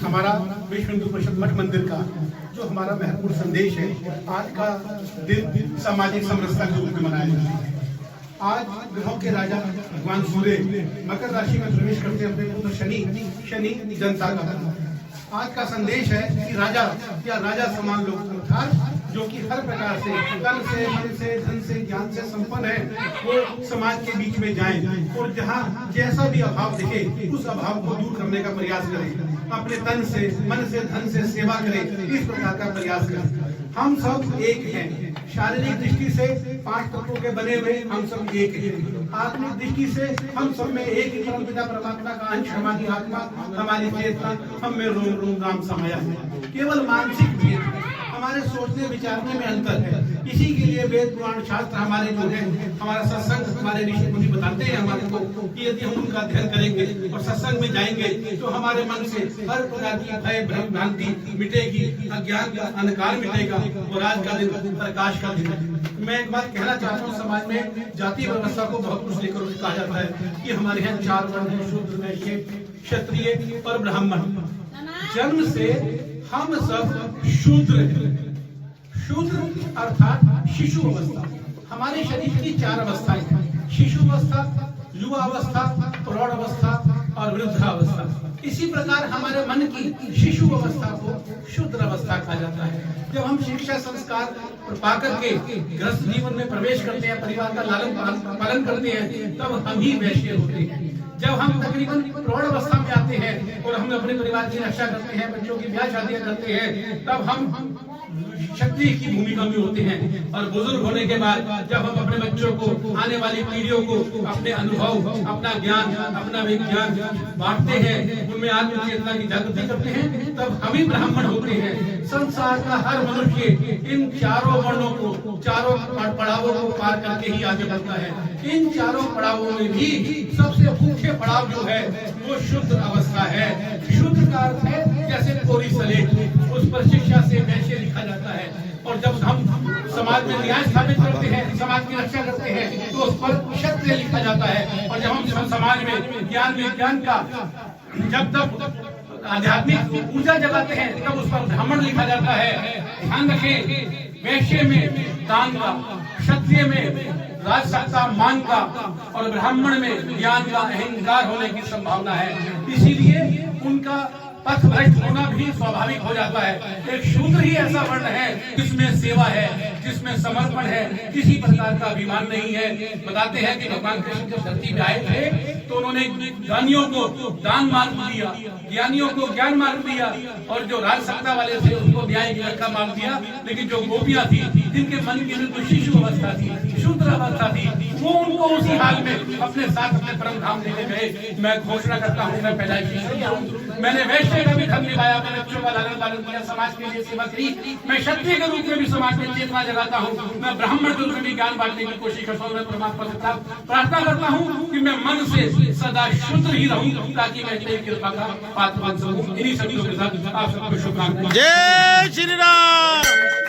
हमारा विश्व हिंदू परिषद मठ मंदिर का जो हमारा महत्वपूर्ण संदेश है, आज का दिन सामाजिक समरसता के रूप में मनाया जाता है। आज ग्रहों के राजा भगवान सूर्य मकर राशि में प्रवेश करते हैं, अपने पुत्र शनि जनता का। आज का संदेश है कि राजा या राजा समान लोग अर्थात जो कि हर प्रकार से तन से, मन से, धन से, ज्ञान से संपन्न है, वो समाज के बीच में जाएं और जहाँ जैसा भी अभाव दिखे उस अभाव को दूर करने का प्रयास करें। अपने तन से, मन से, धन से सेवा करें, इस प्रकार का प्रयास करें। हम सब एक हैं। शारीरिक दृष्टि से 5 तत्वों के बने हुए हम सब एक हैं। आत्मिक दृष्टि से हम सब में एक ही परमपिता परमात्मा का अंश, हमारी आत्मा, हमारी चेतना, हम में रोम रोम राम समाया है। केवल मानसिक भेद, हमारे सोचने विचारने में अंतर है। इसी के लिए वेद पुराण शास्त्र हमारे जो है, हमारा सत्संग, हमारे ऋषि मुनि बताते हैं हमारे को कि यदि हम उनका अध्ययन करेंगे और सत्संग में जाएंगे तो हमारे मन से हर प्रकार की भय भ्रम भ्रांति मिटेगी, अज्ञान का अंधकार मिटेगा और आज का दिन प्रकाश का दिन है। मैं एक बात कहना चाहता हूँ, समाज में जाति व्यवस्था को बहुत कुछ लेकर कहा जाता है कि हमारे यहाँ 4 वर्ण हैं, शूद्र, वैश्य, क्षत्रिय और ब्राह्मण। जन्म से हम सब शूद्र हैं। शूद्र अर्थात शिशु अवस्था। हमारे शरीर की 4 अवस्थाएं हैं, शिशु अवस्था, युवा अवस्था, प्रौढ़ अवस्था और वृद्धावस्था। इसी प्रकार हमारे मन की शिशु अवस्था को शुद्र अवस्था कहा जाता है। जब हम शिक्षा संस्कार पाकर के गृहस्थ जीवन में प्रवेश करते हैं, परिवार का लालन पालन करते हैं, तब हम ही वैश्य होते हैं। जब हम तकरीबन प्रौढ़ अवस्था में आते हैं और हम अपने परिवार की रक्षा करते हैं, बच्चों की ब्याह शादियां करते हैं, तब हम क्षत्रिय की भूमिका में होते हैं। और बुजुर्ग होने के बाद जब हम अपने बच्चों को, आने वाली पीढ़ियों को अपने अनुभव, अपना ज्ञान, अपना विज्ञान बांटते हैं, उनमें आत्म चेतना की जागृति करते हैं, तब हम ही ब्राह्मण होते हैं। संसार का हर मनुष्य इन 4 वर्णों को, 4 पड़ावों को पार करके ही आगे बढ़ता है। इन 4 पड़ावों में भी सबसे मुख्य पड़ाव जो है वो शुद्ध अवस्था है। शुद्ध का अर्थ है जैसे कोरी सलेट, उस पर शिक्षा से वैश्य लिखा जाता है। और जब हम समाज में न्याय स्थापित करते हैं, समाज की रक्षा करते हैं, तो उस पर क्षत्रिय लिखा जाता है। और जब हम समाज में ज्ञान विज्ञान का जब तक आध्यात्मिक ऊर्जा जगाते हैं, तब उस पर ब्राह्मण लिखा जाता है। ध्यान रखें, वैश्य में दान का, क्षत्रिय में राजसत्ता मान का और ब्राह्मण में ज्ञान का, अहंकार होने की संभावना है। इसीलिए उनका पथ भ्रष्ट होना भी स्वाभाविक हो जाता है। एक शूद्र ही ऐसा वर्ण है जिसमें सेवा है, जिसमें समर्पण है, किसी प्रकार का अभिमान नहीं है। बताते हैं कि भगवान कृष्ण जब धरती पे आए थे तो उन्होंने ज्ञानियों को दान मार्ग दिया, ज्ञानियों को ज्ञान मार्ग दिया, और जो राजसत्ता वाले थे उनको न्याय का मार्ग दिया। लेकिन जो गोपियां थी, जिनके मन की बिल्कुल शिशु अवस्था थी, शूद्र अवस्था थी, वो उनको उसी हाल में अपने साथ अपने परम धाम लेने गए। मैं घोषणा करता हूँ, मैं पैदाइशी मैंने वैश्य का भी धर्म निभाया, अपने बच्चों का लालन पालन किया, समाज के लिए सेवा की। मैं क्षत्रिय के रूप में भी समाज में चेतना जगाता हूँ। मैं ब्राह्मण के रूप में भी ज्ञान बांटने की कोशिश करता हूँ। मैं परमात्मा से प्रार्थना करता हूँ कि मैं मन से सदा शुद्ध ही रहूं, ताकि मैं तेरी कृपा का पात्र बन सकूं। इन्हीं सभी के साथ आप सबको शुभकामनाएं। जय श्री राम।